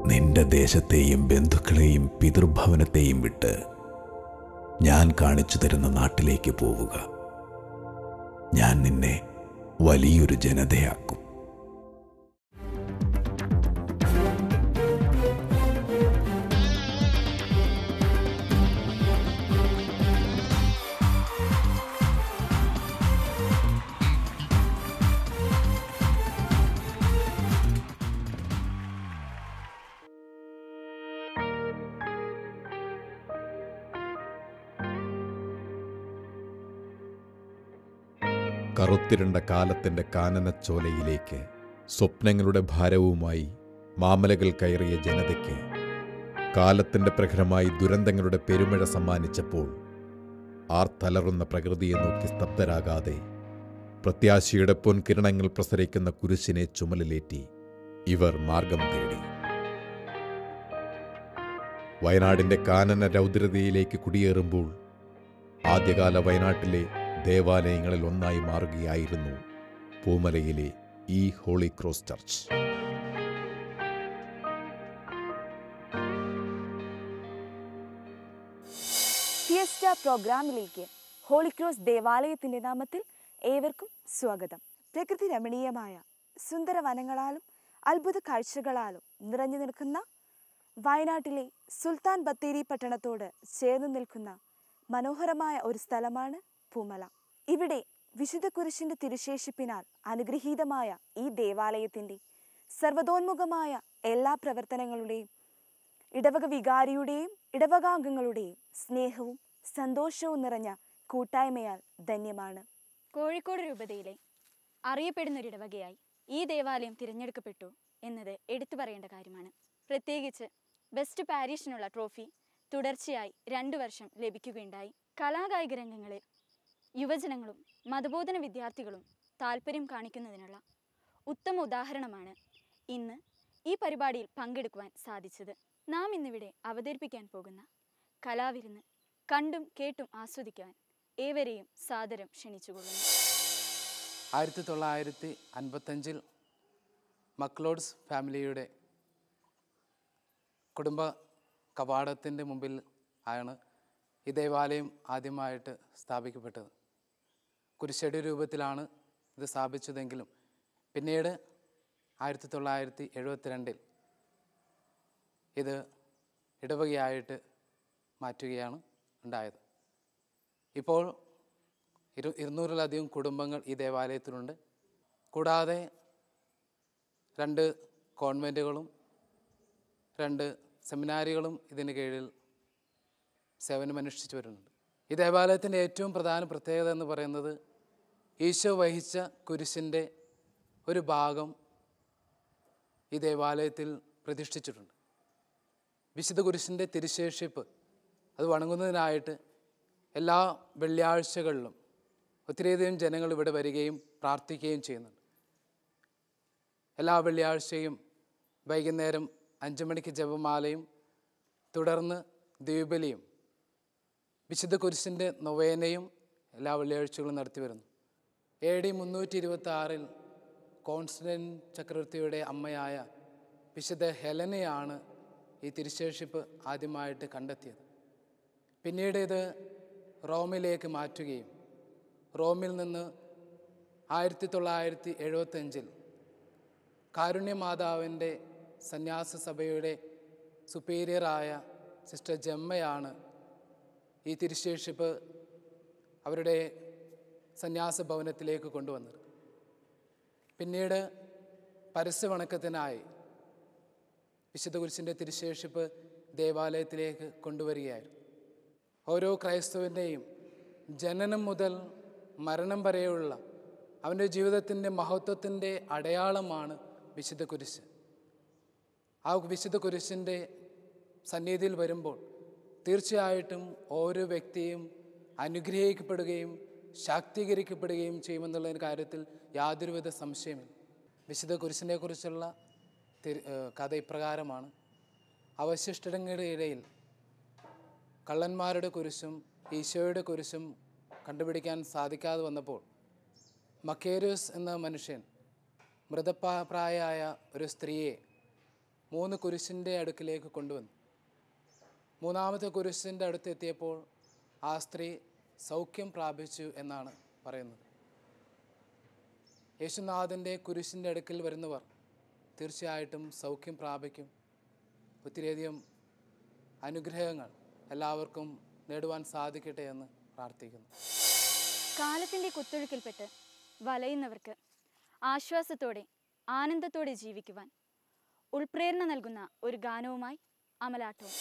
നിന്റെ ദേശത്തെയും ബന്ധുക്കളെയും പിതൃഭവനത്തെയും വിട്ട് ഞാൻ കാണിച്ചു തരുന്ന നാട്ടിലേക്ക് പോവുക. ഞാൻ നിന്നെ വലിയൊരു ജനതയാക്കും. കറുത്തിരുണ്ട കാലത്തിൻ്റെ കാനനച്ചോലയിലേക്ക് സ്വപ്നങ്ങളുടെ ഭാരവുമായി മാമലകൾ കയറിയ ജനതയ്ക്ക് കാലത്തിൻ്റെ പ്രഹരമായി ദുരന്തങ്ങളുടെ പെരുമഴ സമ്മാനിച്ചപ്പോൾ ആർത്തലറുന്ന പ്രകൃതിയെ നോക്കി സ്തബ്ധരാകാതെ പ്രത്യാശയുടെ പൊൻകിരണങ്ങൾ പ്രസരിക്കുന്ന കുരിശിനെ ചുമലിലേറ്റി ഇവർ മാർഗം തേടി. വയനാടിൻ്റെ കാനന രൗദ്രതയിലേക്ക് കുടിയേറുമ്പോൾ ആദ്യകാല വയനാട്ടിലെ ദേവാലയങ്ങളിൽ ഒന്നായി മാറുകയായിരുന്നു പൂമലയിലെ ഈ ഹോളി ക്രോസ് ചർച്ച്. ഫിയസ്റ്റ പ്രോഗ്രാമിലേക്ക് ഹോളി ക്രോസ് ദേവാലയത്തിൻ്റെ നാമത്തിൽ ഏവർക്കും സ്വാഗതം. പ്രകൃതി രമണീയമായ സുന്ദര വനങ്ങളാലും അത്ഭുത കാഴ്ചകളാലും നിറഞ്ഞു നിൽക്കുന്ന വയനാട്ടിലെ സുൽത്താൻ ബത്തേരി പട്ടണത്തോട് ചേർന്ന് നിൽക്കുന്ന മനോഹരമായ ഒരു സ്ഥലമാണ് പൂമല. ഇവിടെ വിശുദ്ധ കുരിശിന്റെ തിരുശേഷിപ്പിനാൽ അനുഗ്രഹീതമായ ഈ ദേവാലയത്തിൻ്റെ സർവ്വതോന്മുഖമായ എല്ലാ പ്രവർത്തനങ്ങളുടെയും ഇടവക വികാരിയുടെയും ഇടവകാംഗങ്ങളുടെയും സ്നേഹവും സന്തോഷവും നിറഞ്ഞ കൂട്ടായ്മയാൽ ധന്യമാണ്. കോഴിക്കോട് രൂപതയിലെ അറിയപ്പെടുന്നൊരിടവകയായി ഈ ദേവാലയം തിരഞ്ഞെടുക്കപ്പെട്ടു എന്നത് എടുത്തു പറയേണ്ട കാര്യമാണ്. പ്രത്യേകിച്ച് ബെസ്റ്റ് പാരീഷിനുള്ള ട്രോഫി തുടർച്ചയായി 2 വർഷം ലഭിക്കുകയുണ്ടായി. കലാകായിക രംഗങ്ങളിൽ യുവജനങ്ങളും മതബോധന വിദ്യാർത്ഥികളും താല്പര്യം കാണിക്കുന്നതിനുള്ള ഉത്തമ ഉദാഹരണമാണ് ഇന്ന് ഈ പരിപാടിയിൽ പങ്കെടുക്കുവാൻ സാധിച്ചത്. നാം ഇന്നിവിടെ അവതരിപ്പിക്കാൻ പോകുന്ന കലാവിരുന്ന് കണ്ടും കേട്ടും ആസ്വദിക്കുവാൻ ഏവരെയും സാദരം ക്ഷണിച്ചുകൊള്ളുന്നു. 1955 മക്ലോഡ്സ് ഫാമിലിയുടെ കുടുംബ കവാടത്തിൻ്റെ മുമ്പിൽ ആണ് ഈ ദേവാലയം ആദ്യമായിട്ട് സ്ഥാപിക്കപ്പെട്ടത്. കുരിശടി രൂപത്തിലാണ് ഇത് സ്ഥാപിച്ചതെങ്കിലും പിന്നീട് 1972 ഇത് ഇടവകയായിട്ട് മാറ്റുകയാണ് ഉണ്ടായത്. ഇപ്പോൾ 200-ലധികം കുടുംബങ്ങൾ ഈ ദേവാലയത്തിലുണ്ട്. കൂടാതെ 2 കോൺവെൻറ്റുകളും 2 സെമിനാരികളും ഇതിന് കീഴിൽ സേവനമനുഷ്ഠിച്ചു വരുന്നുണ്ട്. ഈ ദേവാലയത്തിൻ്റെ ഏറ്റവും പ്രധാന പ്രത്യേകത എന്ന് പറയുന്നത് ഈശോ വഹിച്ച കുരിശിൻ്റെ ഒരു ഭാഗം ഈ ദേവാലയത്തിൽ പ്രതിഷ്ഠിച്ചിട്ടുണ്ട്. വിശുദ്ധ കുരിശിൻ്റെ തിരുശേഷിപ്പ് അത് വണങ്ങുന്നതിനായിട്ട് എല്ലാ വെള്ളിയാഴ്ചകളിലും ഒത്തിരിയധികം ജനങ്ങൾ ഇവിടെ വരികയും പ്രാർത്ഥിക്കുകയും ചെയ്യുന്നുണ്ട്. എല്ലാ വെള്ളിയാഴ്ചയും വൈകുന്നേരം 5 മണിക്ക് ജപമാലയും തുടർന്ന് ദ്വീപലിയും വിശുദ്ധ കുരിശിൻ്റെ നൊവേനയും എല്ലാ വെള്ളിയാഴ്ചകളും നടത്തി വരുന്നു. AD 326 കോൺസ്റ്റന്റൈൻ ചക്രവർത്തിയുടെ അമ്മയായ വിശുദ്ധ ഹെലനയാണ് ഈ തിരുശേഷിപ്പ് ആദ്യമായിട്ട് കണ്ടെത്തിയത്. പിന്നീട് ഇത് റോമിലേക്ക് മാറ്റുകയും റോമിൽ നിന്ന് 1975 കാരുണ്യമാതാവിൻ്റെ സന്യാസ സഭയുടെ സുപ്പീരിയറായ സിസ്റ്റർ ജമ്മയാണ് ഈ തിരുശേഷിപ്പ് അവരുടെ സന്യാസ ഭവനത്തിലേക്ക് കൊണ്ടുവന്നത്. പിന്നീട് പരസ്യവണക്കത്തിനായി വിശുദ്ധ കുരിശിൻ്റെ തിരുശേഷിപ്പ് ദേവാലയത്തിലേക്ക് കൊണ്ടുവരികയായിരുന്നു. ഓരോ ക്രൈസ്തവൻ്റെയും ജനനം മുതൽ മരണം വരെയുള്ള അവൻ്റെ ജീവിതത്തിൻ്റെ മഹത്വത്തിൻ്റെ അടയാളമാണ് വിശുദ്ധ കുരിശ്. ആ വിശുദ്ധ കുരിശിൻ്റെ സന്നിധിയിൽ വരുമ്പോൾ തീർച്ചയായിട്ടും ഓരോ വ്യക്തിയും അനുഗ്രഹിക്കപ്പെടുകയും ശാക്തീകരിക്കപ്പെടുകയും ചെയ്യുമെന്നുള്ള കാര്യത്തിൽ യാതൊരുവിധ സംശയമില്ല. വിശുദ്ധ കുരിശിനെ കുറിച്ചുള്ള കഥ ഇപ്രകാരമാണ്. അവശിഷ്ടങ്ങളുടെ ഇടയിൽ കള്ളന്മാരുടെ കുരിശും ഈശോയുടെ കുരിശും കണ്ടുപിടിക്കാൻ സാധിക്കാതെ വന്നപ്പോൾ മക്കേരിയോസ് എന്ന മനുഷ്യൻ മൃതപ്രായയായ ഒരു സ്ത്രീയെ 3 കുരിശിൻ്റെ അടുക്കിലേക്ക് കൊണ്ടുവന്നു. 3ാമത്തെ കുരിശിൻ്റെ അടുത്തെത്തിയപ്പോൾ ആ സ്ത്രീ സൗഖ്യം പ്രാപിച്ചു എന്നാണ് പറയുന്നത്. യേശുനാഥൻ്റെ കുരിശിൻ്റെ അടുക്കൽ വരുന്നവർ തീർച്ചയായിട്ടും സൗഖ്യം പ്രാപിക്കും. ഒത്തിരിയധികം അനുഗ്രഹങ്ങൾ എല്ലാവർക്കും നേടുവാൻ സാധിക്കട്ടെ എന്ന് പ്രാർത്ഥിക്കുന്നു. കാലത്തിൻ്റെ കുത്തൊഴുക്കിൽപ്പെട്ട് വലയുന്നവർക്ക് ആശ്വാസത്തോടെ ആനന്ദത്തോടെ ജീവിക്കുവാൻ ഉൾപ്രേരണ നൽകുന്ന ഒരു ഗാനവുമായി അമലാട്ടവും.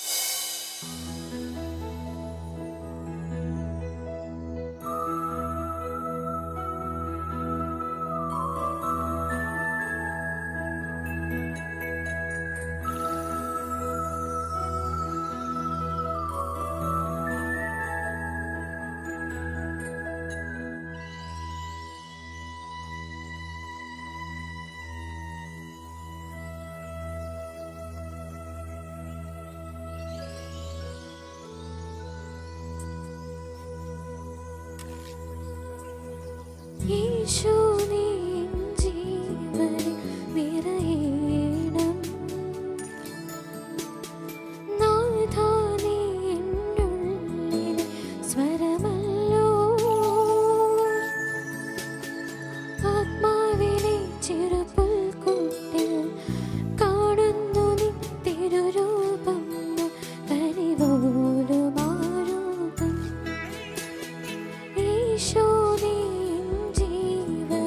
യേശുവേ ജീവനിൽ നിറയണം, നാഥാ നീ എന്നുള്ളിലെ സ്വരമല്ലോ, ആത്മാവിലെ ചെറുപുൽക്കൂട്ടിൽ കാണുന്നു നീ തിരുരൂപം, കരിപോലുമാരൂപം. യേശുവേ ജീവൻ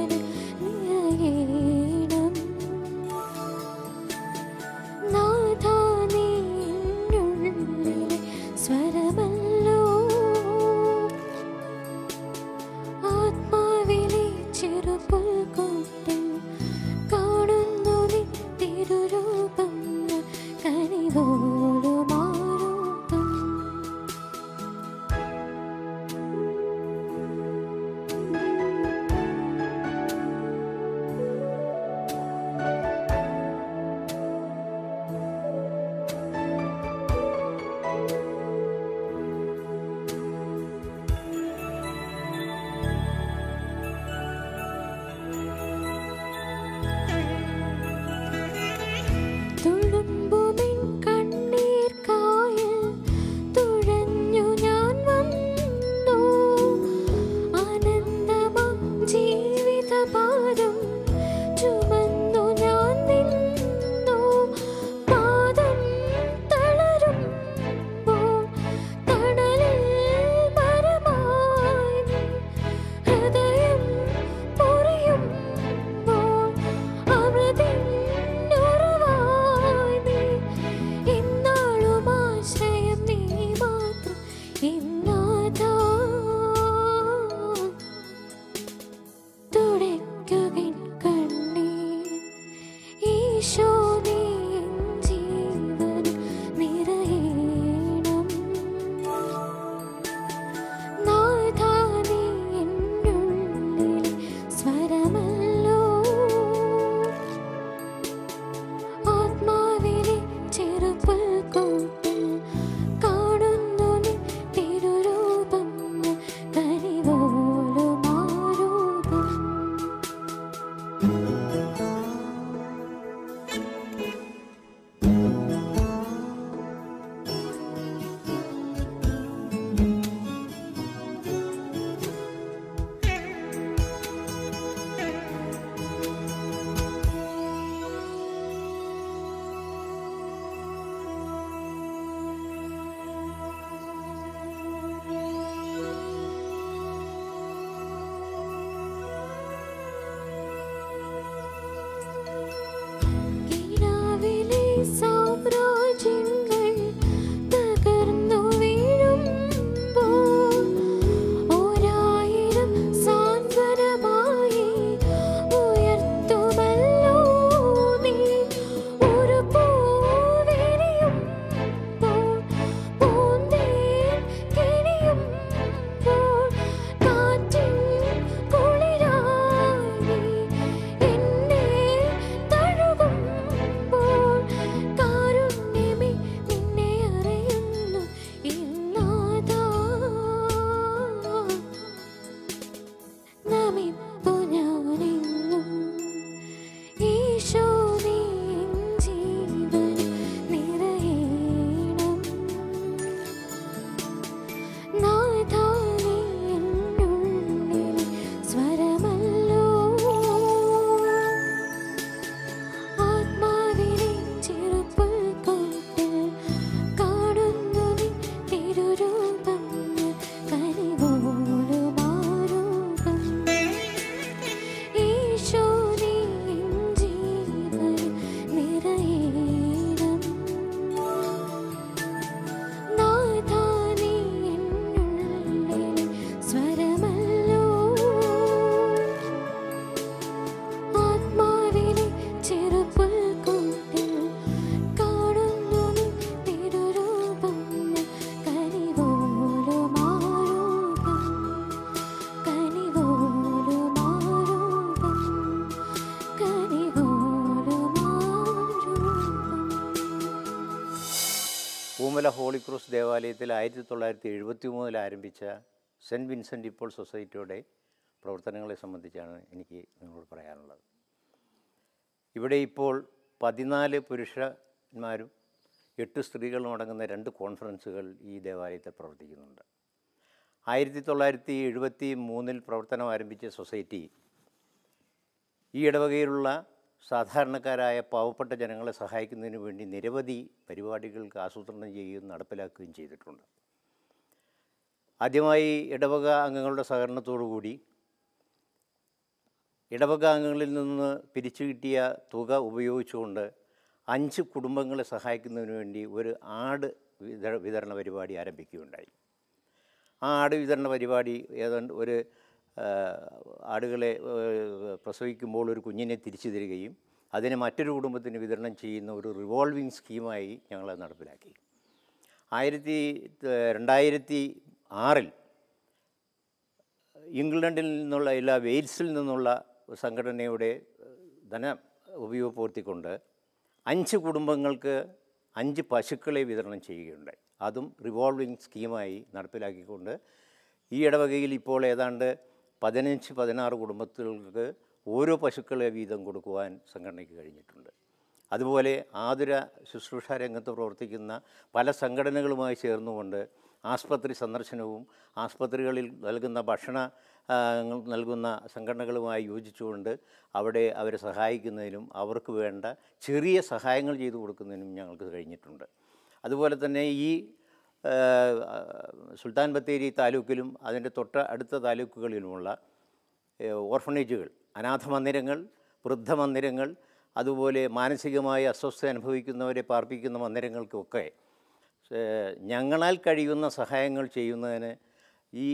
പൂമല ഹോളി ക്രോസ് ദേവാലയത്തിൽ 1973 ആരംഭിച്ച സെൻറ്റ് വിൻസെൻ്റ് ഇപ്പോൾ സൊസൈറ്റിയുടെ പ്രവർത്തനങ്ങളെ സംബന്ധിച്ചാണ് എനിക്ക് നിങ്ങളോട് പറയാനുള്ളത്. ഇവിടെ ഇപ്പോൾ 14 പുരുഷന്മാരും 8 സ്ത്രീകളും അടങ്ങുന്ന 2 കോൺഫറൻസുകൾ ഈ ദേവാലയത്തിൽ പ്രവർത്തിക്കുന്നുണ്ട്. 1973 പ്രവർത്തനം ആരംഭിച്ച സൊസൈറ്റി ഈ ഇടവകയിലുള്ള സാധാരണക്കാരായ പാവപ്പെട്ട ജനങ്ങളെ സഹായിക്കുന്നതിന് വേണ്ടി നിരവധി പരിപാടികൾക്ക് ആസൂത്രണം ചെയ്യുകയും നടപ്പിലാക്കുകയും ചെയ്തിട്ടുണ്ട്. ആദ്യമായി ഇടവക അംഗങ്ങളുടെ സഹകരണത്തോടുകൂടി ഇടവക അംഗങ്ങളിൽ നിന്ന് പിരിച്ചു കിട്ടിയ തുക ഉപയോഗിച്ചുകൊണ്ട് 5 കുടുംബങ്ങളെ സഹായിക്കുന്നതിന് വേണ്ടി ഒരു ആട് വിതരണ പരിപാടി ആരംഭിക്കുകയുണ്ടായി. ആ ആട് വിതരണ പരിപാടി ഏതാണ്ട് ഒരു ആടുകളെ പ്രസവിക്കുമ്പോൾ ഒരു കുഞ്ഞിനെ തിരിച്ചു തരികയും അതിനെ മറ്റൊരു കുടുംബത്തിന് വിതരണം ചെയ്യുന്ന ഒരു റിവോൾവിംഗ് സ്കീമായി ഞങ്ങൾ നടപ്പിലാക്കി. 2006 ഇംഗ്ലണ്ടിൽ നിന്നുള്ള വെയിൽസിൽ നിന്നുള്ള സംഘടനയുടെ ധനം ഉപയോഗപ്പെടുത്തിക്കൊണ്ട് 5 കുടുംബങ്ങൾക്ക് 5 പശുക്കളെ വിതരണം ചെയ്യുകയുണ്ടായി. അതും റിവോൾവിംഗ് സ്കീമായി നടപ്പിലാക്കിക്കൊണ്ട് ഈ ഇടവകയിൽ ഇപ്പോൾ ഏതാണ്ട് 15-16 കുടുംബങ്ങൾക്ക് ഓരോ പശുക്കളെ വീതം കൊടുക്കുവാൻ സംഘടനയ്ക്ക് കഴിഞ്ഞിട്ടുണ്ട്. അതുപോലെ ആതുര ശുശ്രൂഷ രംഗത്ത് പ്രവർത്തിക്കുന്ന പല സംഘടനകളുമായി ചേർന്നുകൊണ്ട് ആസ്പത്രി സന്ദർശനവും ആസ്പത്രികളിൽ നൽകുന്ന ഭക്ഷണ നൽകുന്ന സംഘടനകളുമായി യോജിച്ചുകൊണ്ട് അവിടെ അവരെ സഹായിക്കുന്നതിനും അവർക്ക് വേണ്ട ചെറിയ സഹായങ്ങൾ ചെയ്തു കൊടുക്കുന്നതിനും ഞങ്ങൾക്ക് കഴിഞ്ഞിട്ടുണ്ട്. അതുപോലെ തന്നെ ഈ സുൽത്താൻ ബത്തേരി താലൂക്കിലും അതിൻ്റെ തൊട്ട് അടുത്ത താലൂക്കുകളിലുമുള്ള ഓർഫണേജുകൾ, അനാഥ മന്ദിരങ്ങൾ, വൃദ്ധമന്ദിരങ്ങൾ, അതുപോലെ മാനസികമായി അസ്വസ്ഥത അനുഭവിക്കുന്നവരെ പാർപ്പിക്കുന്ന മന്ദിരങ്ങൾക്കൊക്കെ ഞങ്ങളാൽ കഴിയുന്ന സഹായങ്ങൾ ചെയ്യുന്നതിന് ഈ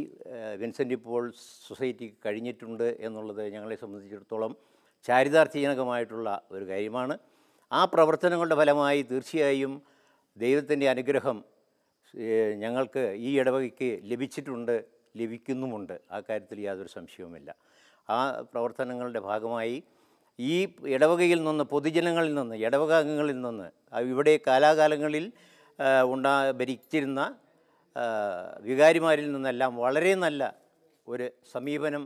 വിൻസെൻ്റ് പോൾ സൊസൈറ്റിക്ക് കഴിഞ്ഞിട്ടുണ്ട് എന്നുള്ളത് ഞങ്ങളെ സംബന്ധിച്ചിടത്തോളം ചാരിതാർത്ഥ്യജനകമായിട്ടുള്ള ഒരു കാര്യമാണ്. ആ പ്രവർത്തനങ്ങളുടെ ഫലമായി തീർച്ചയായും ദൈവത്തിൻ്റെ അനുഗ്രഹം ഞങ്ങൾക്ക് ഈ ഇടവകയ്ക്ക് ലഭിച്ചിട്ടുണ്ട്, ലഭിക്കുന്നുമുണ്ട്. ആ കാര്യത്തിൽ യാതൊരു സംശയവുമില്ല. ആ പ്രവർത്തനങ്ങളുടെ ഭാഗമായി ഈ ഇടവകയിൽ നിന്ന്, പൊതുജനങ്ങളിൽ നിന്ന്, ഇടവക അംഗങ്ങളിൽ നിന്ന്, ഇവിടെ കാലാകാലങ്ങളിൽ ഭരിച്ചിരുന്ന വികാരിമാരിൽ നിന്നെല്ലാം വളരെ നല്ല ഒരു സമീപനം,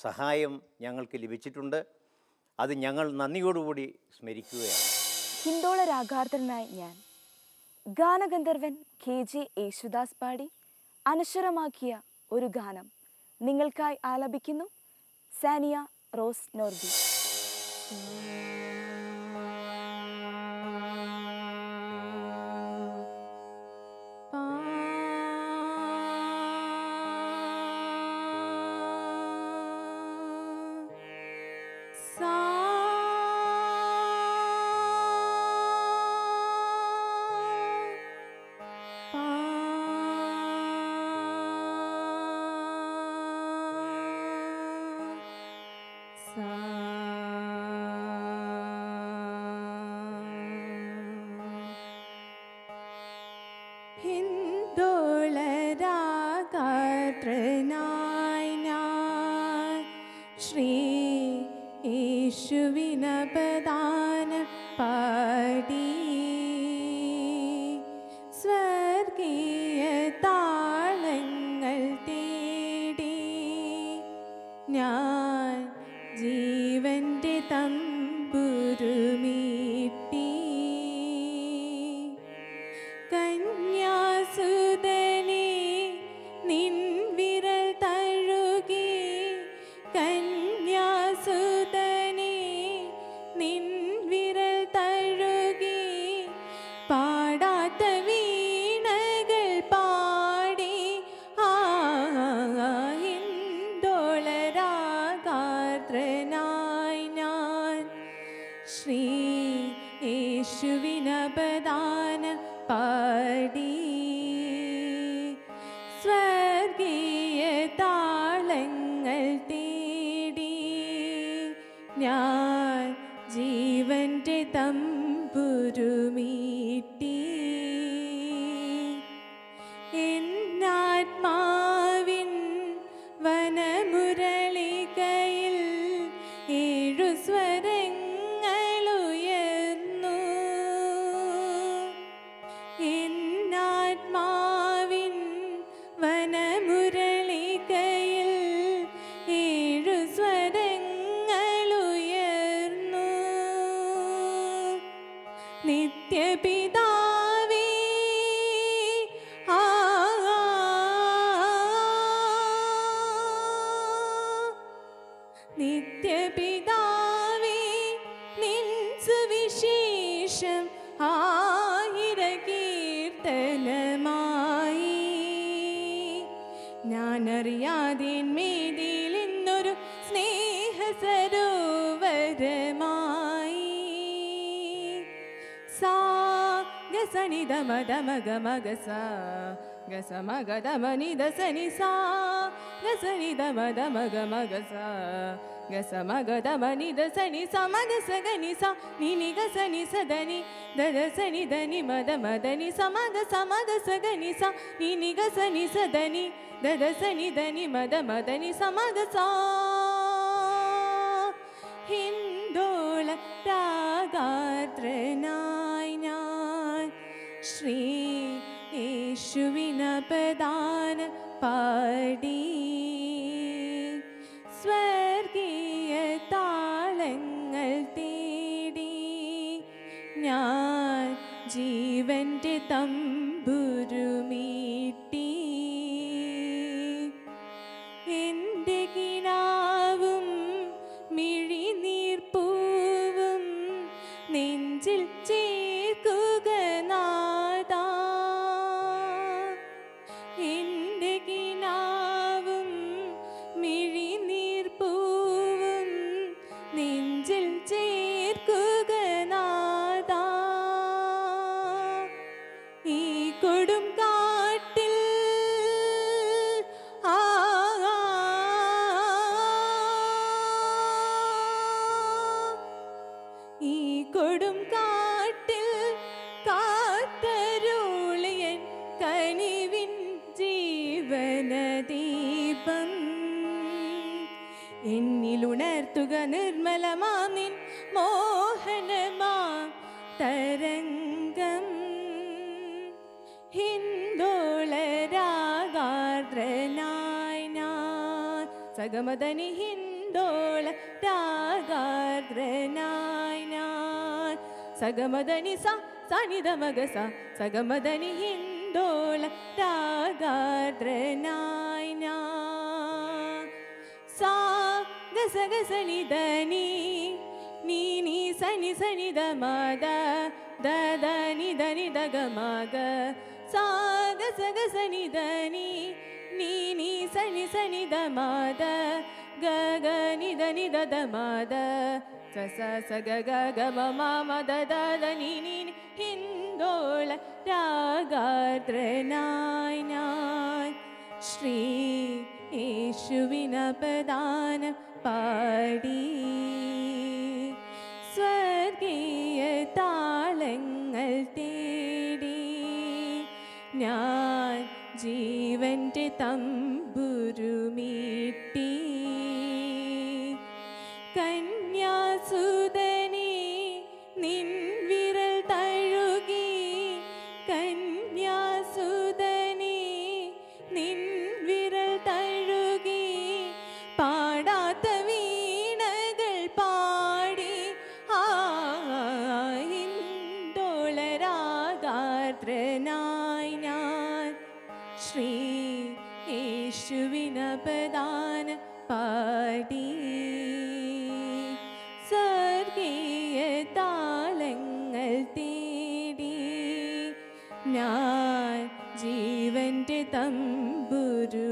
സഹായം ഞങ്ങൾക്ക് ലഭിച്ചിട്ടുണ്ട്. അത് ഞങ്ങൾ നന്ദിയോടുകൂടി സ്മരിക്കുകയാണ്. ഹിന്ദോള രാഗാർദ്ധനായി ഞാൻ ഗാനഗന്ധർവൻ KG യേശുദാസ് പാടി അനശ്വരമാക്കിയ ഒരു ഗാനം നിങ്ങൾക്കായി ആലപിക്കുന്നു സാനിയ റോസ് നോർബി. ഹിന്ദോളരാഗാത്രനായി ഞാൻ ശ്രീ യേശുവിനപദാന പാടി സ്വർഗീയ താളങ്ങൾ തേടി ഞാൻ ജീവന്റെ തമ്പുരുമീട്ടി കന്യാസുതനെ നിൻ വിരൽ തഴുകി കന്യാസുതനെ നിൻ വിരൽ തഴുകി പാടാത്ത വീണകൾ പാടി ഹിന്ദോളരാഗാർദ്രനായി ഞാൻ ശ്രീ യേശുവിനപദാന പാടി സ്വർഗീയ താളങ്ങൾ തേടി ഞാൻ ജീവന്റെ തമ്പുരുമീട്ടി എന്നാത്മാവിൻ വനമുരളികയിൽ 7 സ്വരങ്ങളുയർന്നു നിത്യപിതാവേ നിത്യപിതാവേ നിൻ സുവിശേഷം ആയിര കീർത്തനമായി ഞാനറിയാതെ മേതിൽ ഇന്നൊരു സ്നേഹ സരോവരമായി സാ ഗസനിധ മദ മഗ മഗ സാ ഗസ മഗ ദമ നിധ സനി സാ ഗസനിധ മദ മഗ മഗ സാ ഗസ മഗ ദമ നിധ സനി സ മഗ സ ഗനി സ നി നി ഗ സനി സ ധനി ദദ സനി ധനി മദ മദനി സ മഗ സ ഗനി സ നി നി ഗ സനി സ ധനി ദദ സനി ധനി മദ മദനി സ മഗ സ ഹിന്ദോള രാഗാർദ്രനായി ഞാൻ ശ്രീ യേശുവിനപദാന പാടി സ്വർഗീയ താളങ്ങൾ തേടി ഞാൻ ജീവന്റെ തമ്പുരുമീട്ടി എൻ്റെ കിനാവും മിഴിനീർപ്പൂവും നെഞ്ചിൽ ചേർക്കുക നാദാ എൻ്റെ കിനാവും മിഴിനീർപ്പൂവും നെഞ്ചിൽ ചേർക്കുക നാദാ ഈ കൊടും കാട്ടിൽ ഈ കൊടും കാട്ടിൽ കാത്തരുളിയൻ കനിവിൻ ജീവനദീപം എന്നിലുണർത്തുക നിർമ്മലമാം നിൻ മോഹനമാം തരംഗം ഹിന്ദോള രാഗാർദ്രനായി ഞാൻ സഗമദനി ഹിന്ദോള രാഗാർദ്രനായി ഞാൻ സഗമദനി സ സനിധ മഗ സ സഗമദനി ഹിന്ദോള രാഗാർദ്രനായി ഞാൻ സാ ഗസ ഗസ നി ധനി നീ നീ സനി സനി ധ മദ ധ ധ നി ധ നി ധ ഗ മഗ സാ ഗസ ഗസ നി ധനി നീ നീ സനി സനി ധ മദ ഗ ഗ നി ധ നി ധ ധ മദ സ സ സ ഗ ഗ ഗ മ മ മ ധ ധ ധ നി നി നി ഹിന്ദോള രാഗാർദ്രനായി ഞാൻ ശ്രീ യേശുവിനപദാനം പാടി സ്വർഗീയ താളങ്ങൾ തേടി ഞാൻ ജീവന്റെ തമ്പുരുമീട്ടി കന്യാസുതനെ നിൻ വിരൽ തഴുകി കന്യാസുതനെ നിൻ വിരൽ തഴുകി പാടാത്ത വീണകൾ പാടി ഹിന്ദോളരാഗാർദ്രനായി ഞാൻ ശ്രീ യേശുവിനപദാന പാടി സ്വർഗീയ താളങ്ങൾ തേടി ഞാൻ ജീവന്റെ തമ്പുരുമീട്ടി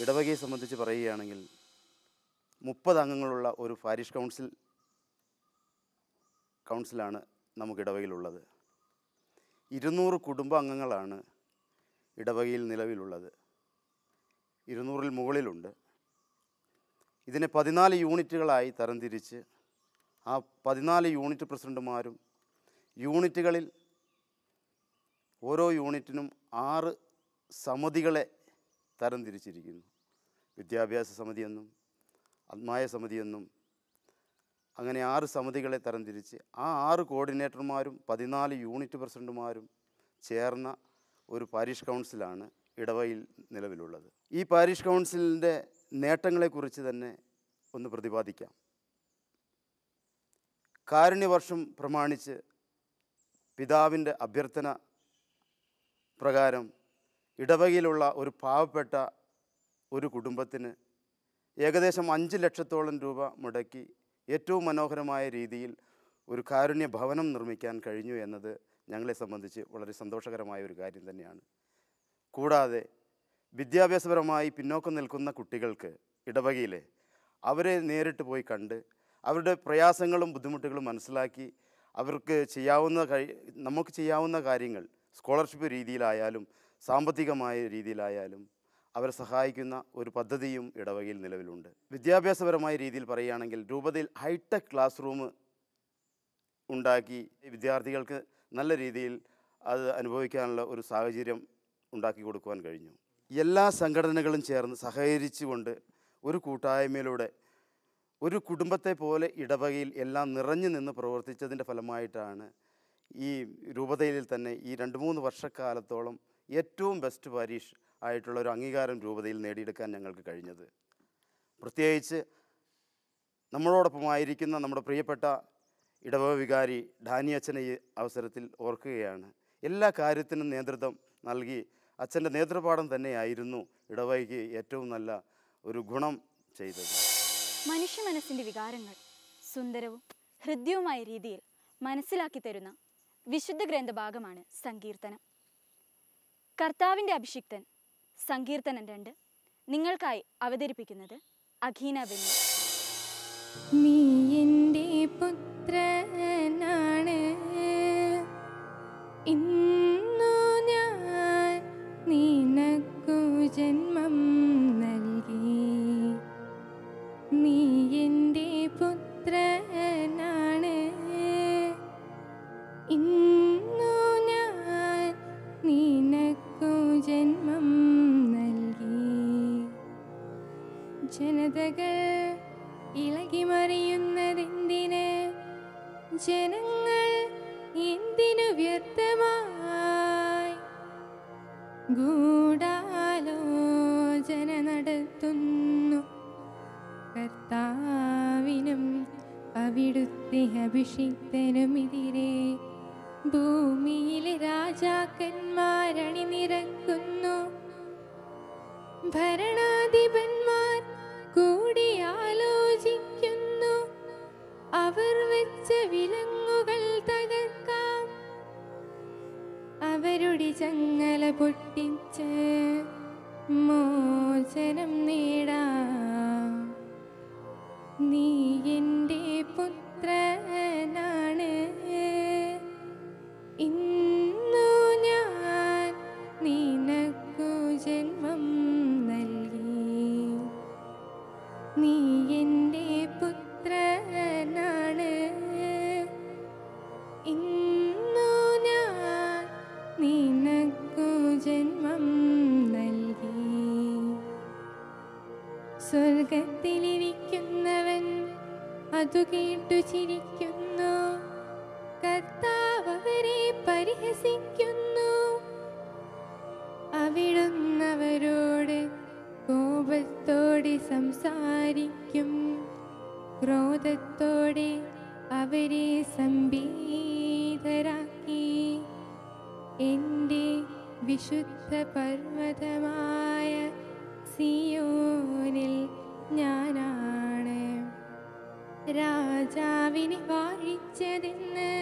ഇടവകയെ സംബന്ധിച്ച് പറയുകയാണെങ്കിൽ 30 അംഗങ്ങളുള്ള ഒരു പാരിഷ് കൗൺസിലാണ് നമുക്ക് ഇടവകയിലുള്ളത്. 200 കുടുംബാംഗങ്ങളാണ് ഇടവകയിൽ നിലവിലുള്ളത്. 200-ൽ മുകളിലുണ്ട്. ഇതിനെ 14 യൂണിറ്റുകളായി തരംതിരിച്ച് ആ 14 യൂണിറ്റ് പ്രസിഡന്റുമാരും യൂണിറ്റുകളിൽ ഓരോ യൂണിറ്റിനും 6 സമിതികളെ തരംതിരിച്ചിരിക്കുന്നു. വിദ്യാഭ്യാസ സമിതിയെന്നും ആത്മായ സമിതിയെന്നും അങ്ങനെ 6 സമിതികളെ തരംതിരിച്ച് ആ 6 കോർഡിനേറ്റർമാരും 14 യൂണിറ്റ് പ്രസിഡന്റുമാരും ചേർന്ന ഒരു പാരിഷ് കൗൺസിലാണ് ഇടവകയിൽ നിലവിലുള്ളത്. ഈ പാരിഷ് കൗൺസിലിൻ്റെ നേട്ടങ്ങളെക്കുറിച്ച് തന്നെ ഒന്ന് പ്രതിപാദിക്കാം. കാരുണ്യവർഷം പ്രമാണിച്ച് പിതാവിൻ്റെ അഭ്യർത്ഥന പ്രകാരം ഇടവകയിലുള്ള ഒരു പാവപ്പെട്ട ഒരു കുടുംബത്തിന് ഏകദേശം 5 ലക്ഷത്തോളം രൂപ മുടക്കി ഏറ്റവും മനോഹരമായ രീതിയിൽ ഒരു കാരുണ്യ ഭവനം നിർമ്മിക്കാൻ കഴിഞ്ഞു എന്നത് ഞങ്ങളെ സംബന്ധിച്ച് വളരെ സന്തോഷകരമായ ഒരു കാര്യം തന്നെയാണ്. കൂടാതെ വിദ്യാഭ്യാസപരമായി പിന്നോക്കം നിൽക്കുന്ന കുട്ടികൾക്ക് ഇടവകയിലെ അവരെ നേരിട്ട് പോയി കണ്ട് അവരുടെ പ്രയാസങ്ങളും ബുദ്ധിമുട്ടുകളും മനസ്സിലാക്കി അവർക്ക് നമുക്ക് ചെയ്യാവുന്ന കാര്യങ്ങൾ സ്കോളർഷിപ്പ് രീതിയിലായാലും സാമ്പത്തികമായ രീതിയിലായാലും അവരെ സഹായിക്കുന്ന ഒരു പദ്ധതിയും ഇടവകയിൽ നിലവിലുണ്ട്. വിദ്യാഭ്യാസപരമായ രീതിയിൽ പറയുകയാണെങ്കിൽ രൂപതയിൽ ഹൈടെക് ക്ലാസ് റൂം ഉണ്ടാക്കി വിദ്യാർത്ഥികൾക്ക് നല്ല രീതിയിൽ അത് അനുഭവിക്കാനുള്ള ഒരു സാഹചര്യം ഉണ്ടാക്കി കൊടുക്കുവാൻ കഴിഞ്ഞു. എല്ലാ സംഘടനകളും ചേർന്ന് സഹകരിച്ചുകൊണ്ട് ഒരു കൂട്ടായ്മയിലൂടെ ഒരു കുടുംബത്തെ പോലെ ഇടവകയിൽ എല്ലാം നിറഞ്ഞു നിന്ന് പ്രവർത്തിച്ചതിൻ്റെ ഫലമായിട്ടാണ് ഈ രൂപതയിൽ തന്നെ ഈ 2-3 വർഷക്കാലത്തോളം ഏറ്റവും ബെസ്റ്റ് പാരീഷ് ആയിട്ടുള്ള ഒരു അംഗീകാരം രൂപതയിൽ നേടിയെടുക്കാൻ ഞങ്ങൾക്ക് കഴിഞ്ഞത്. പ്രത്യേകിച്ച് നമ്മളോടൊപ്പമായിരിക്കുന്ന നമ്മുടെ പ്രിയപ്പെട്ട ഇടവക വികാരി ഡാനി അച്ഛനെ ഈ അവസരത്തിൽ ഓർക്കുകയാണ്. എല്ലാ കാര്യത്തിനും നേതൃത്വം നൽകി അച്ഛൻ്റെ നേതൃപാഠം തന്നെയായിരുന്നു ഇടവകയ്ക്ക് ഏറ്റവും നല്ല ഒരു ഗുണം ചെയ്തത്. മനുഷ്യ മനസ്സിൻ്റെ വികാരങ്ങൾ സുന്ദരവും ഹൃദ്യവുമായ രീതിയിൽ മനസ്സിലാക്കി തരുന്ന വിശുദ്ധ ഗ്രന്ഥഭാഗമാണ് സങ്കീർത്തനം. കർത്താവിൻ്റെ അഭിഷിക്തൻ സങ്കീർത്തനം 2 നിങ്ങൾക്കായി അവതരിപ്പിക്കുന്നത് അഖീന ബെന്നി. നീ എൻ്റെ പുത്രനാണ്, ഇന്നു ഞാൻ നിനക്കു ജന്മം നൽകി. നീ എൻ്റെ പുത്രനാണ്, ഇന്നു ഞാൻ നിനക്കു ജന്മം നൽകി. ജനതകൾ ഇളകിമറിയുന്നതെന്തിന്, ജനങ്ങൾ എന്തിനു വ്യർത്ഥമായി ഗൂഢാലോചന നടത്തുന്നു. കർത്താവിനും അവിടുത്തെ അഭിഷിക്തനുമെതിരെ ഭൂമിയിലെ രാജാക്കന്മാരണിനിരക്കുന്നു. ഭരണാധിപന്മാർ കൂടിയാലോചിക്കുന്നു. അവർ വെച്ച വിലങ്ങുകൾ തകർക്കാം, അവരുടെ ചങ്ങല പൊട്ടിച്ച് മോചനം നേടാം. നീ എൻ്റെ പുത്രനാണ്, ഇന്നു ഞാൻ നിനക്കു ജന്മം നൽകി. നീ എൻ്റെ പുത്രനാണ്, ഇന്നു ഞാൻ നിനക്കു ജന്മം നൽകി. സ്വർഗത്തിലിരിക്കുന്നവൻ അതു കേട്ടു ചിരിക്കുന്നു. കർത്താവ് അവരെ പരിഹസിക്കുന്നു. അവിടുന്നവരോട് കോപത്തോടെ സംസാരിക്കും. ക്രോധത്തോടെ അവരെ സംഭീതരാക്കി. എൻ്റെ വിശുദ്ധ പർവ്വതമായ സിയോനിൽ ഞാനാണ് രാജാവിനെ വാഴിച്ചതെന്ന്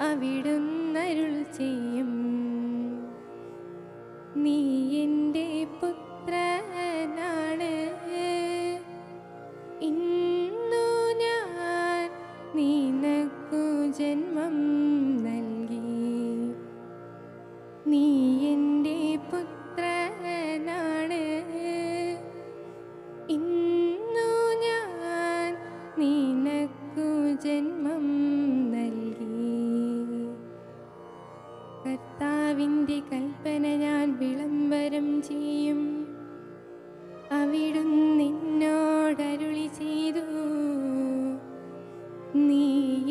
അവിടുന്നരുൾ ചെയ്യും. നീ എൻ്റെ പുത്രനാണ്, ഇന്നു ഞാൻ നിനക്കു ജന്മം നൽകി. നീ എൻ്റെ പുത്രനാണ്, ഇന്നു ഞാൻ നിനക്കു ജന്മം നൽകി. കർത്താവിൻ്റെ കൽപ്പന ഞാൻ വിളംബരം ചെയ്യും. അവിടുന്ന് എന്നോടരുളി ചെയ്തു, നീ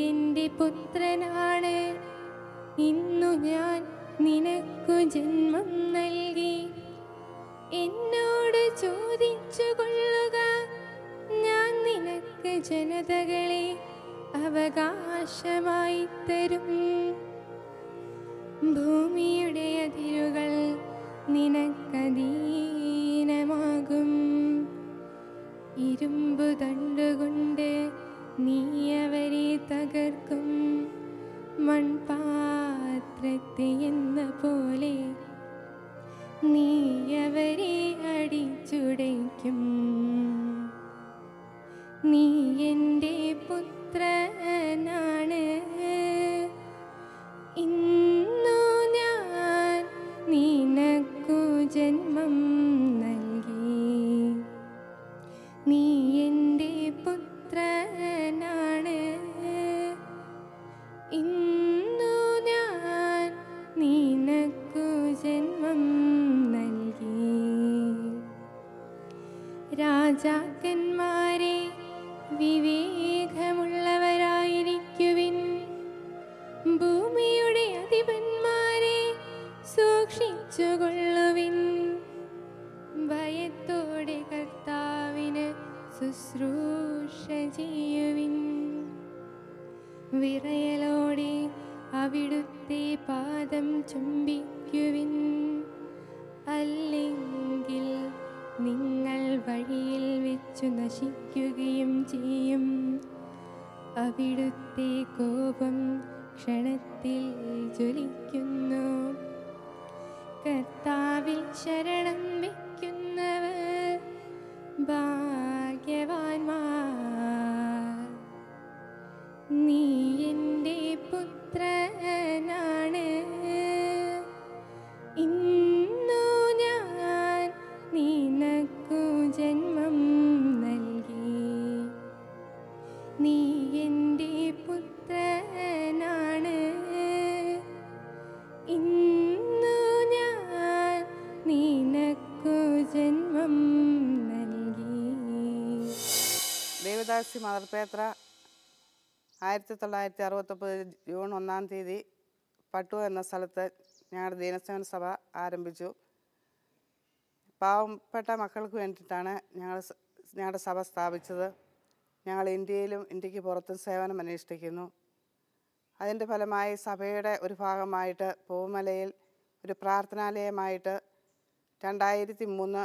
എൻ്റെ പുത്രനാണ്, ഇന്നു ഞാൻ നിനക്കു ജന്മം നൽകി. എന്നോട് ചോദിച്ചു കൊള്ളുക, ഞാൻ നിനക്ക് ജനതകളെ അവകാശമായി തരും. ഭൂമിയുടെ അതിരുകൾ നിനക്കധീനമാകും. ഇരുമ്പു തണ്ടുകൊണ്ട് നീ അവരെ തകർക്കും. മൺപാത്രത്തെ എന്ന പോലെ നീ അവരെ അടിച്ചുടയ്ക്കും. നീ എൻ്റെ പുത്രനാണ്, ഇന്നു ഞാൻ നിനക്കു ജന്മം നൽകി. നീ എൻ്റെ പുത്രനാണ്, ഇന്നു ഞാൻ നിനക്കു ജന്മം നൽകി. രാജാക്കന്മാരെ വിവേകമുള്ളവരായിരിക്കുവിൻ. ഭൂമിയുടെ അധിപന്മാരെ സൂക്ഷിച്ചുകൊള്ളുവിൻ. ഭയത്തോടെ കർത്താവിന് ശുശ്രൂഷ ചെയ്യുവിൻ. വിറയലോടെ അവിടുത്തെ പാദം ചുംബിക്കുവിൻ. അല്ലെങ്കിൽ നിങ്ങൾ വഴിയിൽ വെച്ചു നശിക്കുകയും ചെയ്യും. അവിടുത്തെ കോപം ക്ഷണത്തിൽ ജ്വലിക്കുന്നു. കർത്താവിൽ ശരണം വയ്ക്കുന്നവർ ഭാഗ്യവാന്മാർ. നീ എൻ്റെ പുത്രനാണ്, ഇന്നു ഞാൻ നിനക്കു ജന്മം നൽകി. നീ എൻ്റെ പുത്രനാണ്, ഇന്നു ഞാൻ നിനക്കു ജന്മം നൽകി. ദേവദാസി മാതൃപേത്ര 1969 ജൂൺ 1 തീയതി പട്ടു എന്ന സ്ഥലത്ത് ഞങ്ങളുടെ ദീനസേവന സഭ ആരംഭിച്ചു. പാവപ്പെട്ട മക്കൾക്ക് വേണ്ടിയിട്ടാണ് ഞങ്ങളുടെ സഭ സ്ഥാപിച്ചത്. ഞങ്ങൾ ഇന്ത്യയിലും ഇന്ത്യക്ക് പുറത്തും സേവനം അനുഷ്ഠിക്കുന്നു. അതിൻ്റെ ഫലമായി സഭയുടെ ഒരു ഭാഗമായിട്ട് പൂമലയിൽ ഒരു പ്രാർത്ഥനാലയമായിട്ട് 2003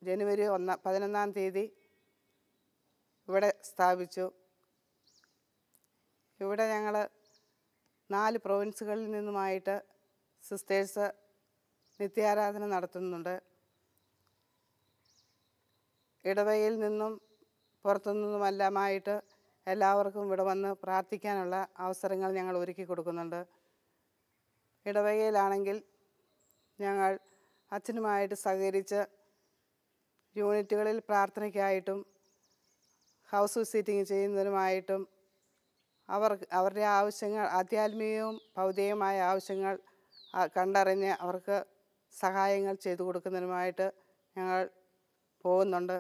ജനുവരി 11 തീയതി ഇവിടെ സ്ഥാപിച്ചു. ഇവിടെ ഞങ്ങൾ 4 പ്രൊവിൻസുകളിൽ നിന്നുമായിട്ട് സിസ്റ്റേഴ്സ് നിത്യാരാധന നടത്തുന്നുണ്ട്. ഇടവകയിൽ നിന്നും പുറത്തുനിന്നുമെല്ലാമായിട്ട് എല്ലാവർക്കും ഇവിടെ വന്ന് പ്രാർത്ഥിക്കാനുള്ള അവസരങ്ങൾ ഞങ്ങൾ ഒരുക്കി കൊടുക്കുന്നുണ്ട്. ഇടവകയിലാണെങ്കിൽ ഞങ്ങൾ അച്ഛനുമായിട്ട് സഹകരിച്ച് യൂണിറ്റുകളിൽ പ്രാർത്ഥനയ്ക്കായിട്ടും ഹൗസ് വിസിറ്റിംഗ് ചെയ്യുന്നതിനുമായിട്ടും അവരുടെ ആവശ്യങ്ങൾ, ആധ്യാത്മികവും ഭൗതികമായ ആവശ്യങ്ങൾ കണ്ടറിഞ്ഞ് അവർക്ക് സഹായങ്ങൾ ചെയ്തു കൊടുക്കുന്നതിനുമായിട്ട് ഞങ്ങൾ പോകുന്നുണ്ട്.